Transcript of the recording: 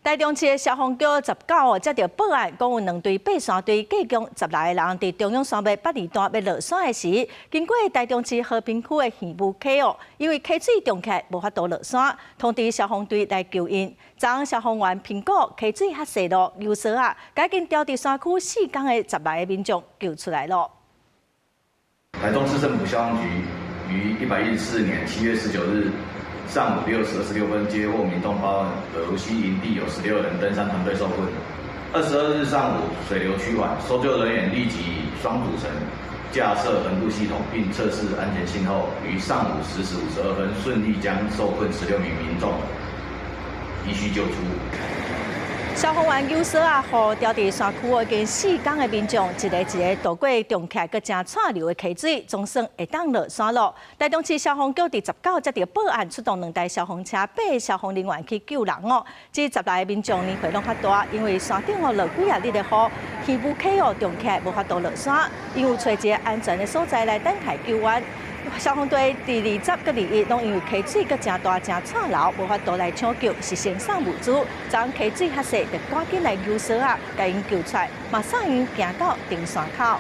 台中市的消防局19接到报案，讲有2队爬山队计共16个人伫中央山脉8里段要落山的时，经过台中市和平区的县务溪因为溪水涨起来无法度落山，通知消防队来救因。昨消防员评估溪水较细路，有时赶紧调伫山区4天的10来个民众救出来了。台中市政府消防局于114年7月19日。 上午6时26分接获民众报案，俄西营地有16人登山团队受困。22日上午水流趋缓，搜救人员立即以双组成架设横渡系统，并测试安全性后，于上午10时52分顺利将受困16名民众依序救出。 消防员有时互调伫山区已经4天的民众，一个渡过重起搁正串流的溪水，总算会当落山路。台中市消防局伫19接到报案，出动2台消防车，8消防人员去救人这10来个民众年岁拢较大，因为山顶落几日的雨，溪务溪重起来无法度落山，因为找一个安全的所在来等待救援。 消防队第20搁21拢因为溪水搁正大正串流，无法度来抢救，是先送物资。昨溪水较细，就赶紧来救援甲因救出来，马上因行到登山口。